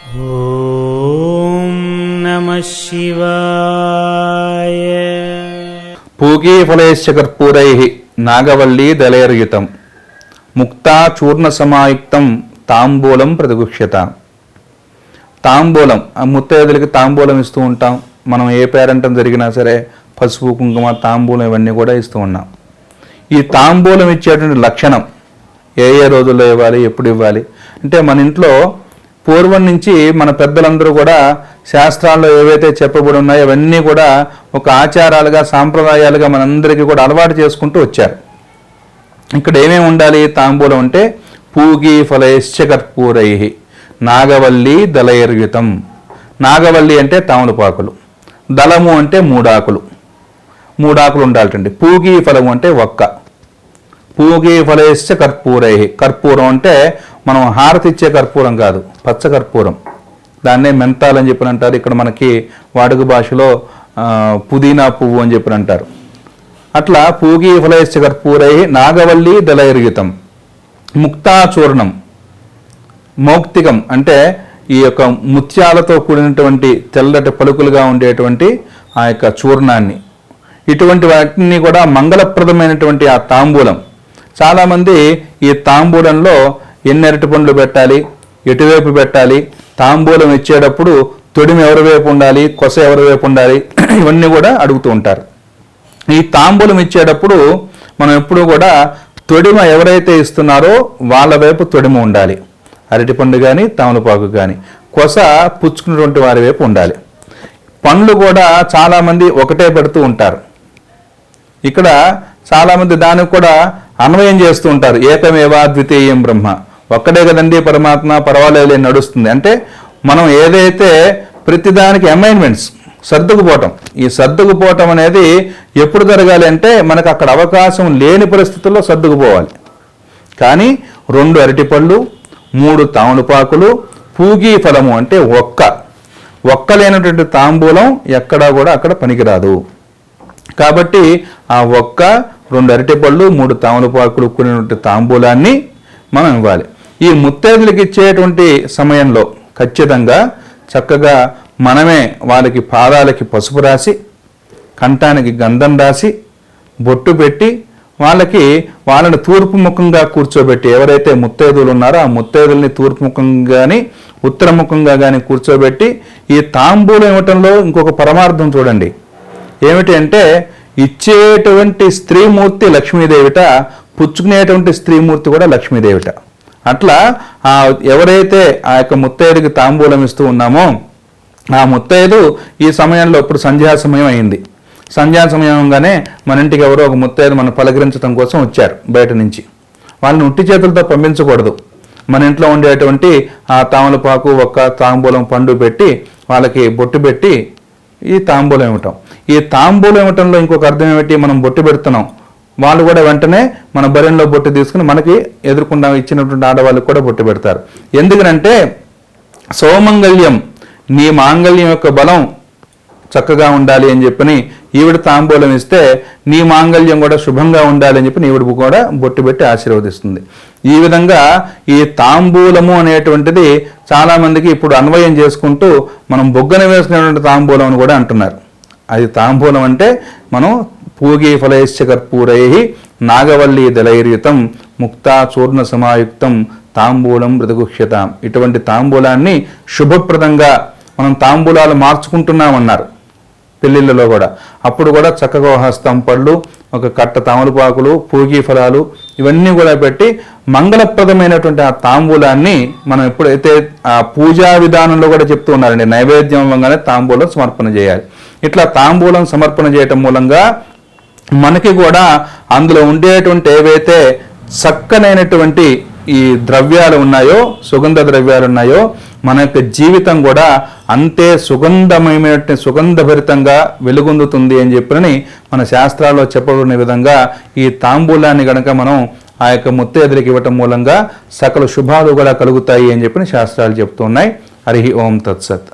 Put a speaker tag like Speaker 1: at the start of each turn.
Speaker 1: ఓం నమః శివాయ.
Speaker 2: పూగీఫలైశ్చ కర్పూరైః నాగవల్లీ దళైర్యుతం ముక్తా చూర్ణ సమాయుక్తం తాంబూలం ప్రతిగుక్ష్యతాం. తాంబూలం, ముత్తైదులకి తాంబూలం ఇస్తూ ఉంటాం. మనం ఏ పేరంటం జరిగినా సరే పసుపు కుంకుమ తాంబూలం ఇవన్నీ కూడా ఇస్తూ ఉన్నాం. ఈ తాంబూలం ఇచ్చేటువంటి లక్షణం ఏ ఏ రోజుల్లో ఇవ్వాలి, ఎప్పుడు ఇవ్వాలి అంటే మన ఇంట్లో పూర్వం నుంచి మన పెద్దలందరూ కూడా శాస్త్రాల్లో ఏవైతే చెప్పబడి ఉన్నాయో అవన్నీ కూడా ఒక ఆచారాలుగా సాంప్రదాయాలుగా మనందరికీ కూడా అలవాటు చేసుకుంటూ వచ్చారు. ఇక్కడ ఏమేమి ఉండాలి తాంబూలం అంటే పూగీఫలైశ్చ కర్పూరైః నాగవల్లీ దళైర్యుతం. నాగవల్లి అంటే తామలపాకులు, దళము అంటే మూడాకులు ఉండాలండి. పూగీఫలము అంటే ఒక్క. పూగీఫలైశ్చ కర్పూరైః, కర్పూరం అంటే మనం హారతి ఇచ్చే కర్పూరం కాదు, పచ్చ కర్పూరం, దాన్నే మెంతాలని చెప్పి అంటారు. ఇక్కడ మనకి వాడుక భాషలో పుదీనా పువ్వు అని చెప్పి అంటారు. అట్లా పూగీఫలైశ్చ కర్పూరైః నాగవల్లీ దళైర్యుతం. ముక్తాచూర్ణం, మౌక్తికం అంటే ఈ యొక్క ముత్యాలతో కూడినటువంటి తెల్లటి పలుకులుగా ఉండేటువంటి ఆ యొక్క చూర్ణాన్ని, ఇటువంటి వాటిని కూడా మంగళప్రదమైనటువంటి ఆ తాంబూలం. చాలామంది ఈ తాంబూలంలో ఎన్ని అరటి పండ్లు పెట్టాలి, ఎటువైపు పెట్టాలి, తాంబూలం ఇచ్చేటప్పుడు తొడిమి ఎవరి వైపు ఉండాలి, కొస ఎవరి వైపు ఉండాలి, ఇవన్నీ కూడా అడుగుతూ ఉంటారు. ఈ తాంబూలం ఇచ్చేటప్పుడు మనం ఎప్పుడు కూడా తొడిమ ఎవరైతే ఇస్తున్నారో వాళ్ళ వైపు తొడిమ ఉండాలి. అరటిపండు కానీ తామలపాకు కానీ, కొస పుచ్చుకున్నటువంటి వారి వైపు ఉండాలి. పండ్లు కూడా చాలామంది ఒకటే పెడుతూ ఉంటారు. ఇక్కడ చాలామంది దానికి కూడా అన్వయం చేస్తూ ఉంటారు. ఏకమేవా ద్వితీయం బ్రహ్మ, ఒక్కడే కదండి పరమాత్మ, పర్వాలేదు నడుస్తుంది అంటే మనం ఏదైతే ప్రతిదానికి అమైన్మెంట్స్ సర్దుకుపోవటం, ఈ సర్దుకుపోవటం అనేది ఎప్పుడు జరగాలి అంటే మనకు అక్కడ అవకాశం లేని పరిస్థితుల్లో సర్దుకుపోవాలి. కానీ 2 అరటిపళ్ళు, 3 తామలపాకులు, పూగీ ఫలము అంటే ఒక్క లేనటువంటి తాంబూలం ఎక్కడా కూడా అక్కడ పనికిరాదు. కాబట్టి ఆ 2 అరటిపళ్ళు, 3 తామలపాకులు కూడినటువంటి తాంబూలాన్ని మనం ఇవ్వాలి. ఈ ముత్తైదులకి ఇచ్చేటువంటి సమయంలో ఖచ్చితంగా చక్కగా మనమే వాళ్ళకి పాదాలకి పసుపు రాసి, కంఠానికి గంధం రాసి, బొట్టు పెట్టి వాళ్ళని తూర్పు ముఖంగా కూర్చోబెట్టి, ఎవరైతే ముత్తైదులు ఉన్నారో ఆ ముత్తైదుల్ని తూర్పు ముఖంగా కానీ ఉత్తర ముఖంగా కానీ కూర్చోబెట్టి ఈ తాంబూలం ఇవ్వటంలో ఇంకొక పరమార్థం చూడండి. ఏమిటి అంటే ఇచ్చేటువంటి స్త్రీమూర్తి లక్ష్మీదేవిట, పుచ్చుకునేటువంటి స్త్రీమూర్తి కూడా లక్ష్మీదేవిట. అట్లా ఎవరైతే ఆ యొక్క ముత్తైదుకి తాంబూలం ఇస్తూ ఉన్నామో ఆ ముత్తైదు ఈ సమయంలో, ఇప్పుడు సంధ్యా సమయం అయింది, సంధ్యా సమయంగానే మన ఇంటికి ఎవరో ఒక ముత్తైదు మనం పలకరించడం కోసం వచ్చారు బయట నుంచి. వాళ్ళని ఉట్టి చేతులతో పంపించకూడదు. మన ఇంట్లో ఉండేటువంటి ఆ తామలపాకు, తాంబూలం పండు పెట్టి వాళ్ళకి బొట్టు పెట్టి ఈ తాంబూలం ఇవ్వటం. ఈ తాంబూలం ఇవ్వటంలో ఇంకొక అర్థం ఏమిటి, మనం బొట్టు పెడుతున్నాం, వాళ్ళు కూడా వెంటనే మన బరిలో బొట్టు తీసుకుని మనకి ఎదుర్కొండా ఇచ్చినటువంటి ఆడవాళ్ళకి కూడా బొట్టు పెడతారు. ఎందుకనంటే సౌమంగళ్యం, నీ మాంగళ్యం యొక్క బలం చక్కగా ఉండాలి అని చెప్పని ఈవిడ తాంబూలం ఇస్తే నీ మాంగళ్యం కూడా శుభంగా ఉండాలి అని చెప్పి ఈవిడ కూడా బొట్టు పెట్టి ఆశీర్వదిస్తుంది. ఈ విధంగా ఈ తాంబూలము అనేటువంటిది చాలామందికి ఇప్పుడు అన్వయం చేసుకుంటూ మనం బొగ్గన వేసుకునేటువంటి తాంబూలం అని కూడా అంటున్నారు. అది తాంబూలం అంటే మనం పూగీఫలైశ్చ కర్పూరైః నాగవల్లీ దళైర్యుతం ముక్తా చూర్ణ సమాయుక్తం తాంబూలం ప్రతిగుక్ష్యతాం. ఇటువంటి తాంబూలాన్ని శుభప్రదంగా మనం తాంబూలాలు మార్చుకుంటున్నామన్నారు పెళ్ళిళ్ళలో కూడా. అప్పుడు కూడా చక్కగా హస్తం పళ్ళు, ఒక కట్ట తామలపాకులు, పూగీ ఫలాలు ఇవన్నీ కూడా పెట్టి మంగళప్రదమైనటువంటి ఆ తాంబూలాన్ని మనం ఎప్పుడైతే ఆ పూజా విధానంలో కూడా చెప్తూ ఉన్నారండి, నైవేద్యంగానే తాంబూలం సమర్పణ చేయాలి. ఇట్లా తాంబూలం సమర్పణ చేయటం మూలంగా మనకి కూడా అందులో ఉండేటువంటి ఏవైతే చక్కనైనటువంటి ఈ ద్రవ్యాలు ఉన్నాయో, సుగంధ ద్రవ్యాలు ఉన్నాయో, మన యొక్క జీవితం కూడా అంతే సుగంధభరితంగా వెలుగొందుతుంది అని చెప్పని మన శాస్త్రాల్లో చెప్పబడిన విధంగా ఈ తాంబూలాన్ని గనక మనం ఆ యొక్క ముత్తైదులకి ఇవ్వటం మూలంగా సకల శుభాలు కూడా కలుగుతాయి అని చెప్పని శాస్త్రాలు చెప్తున్నాయి. హరి ఓం తత్సత్.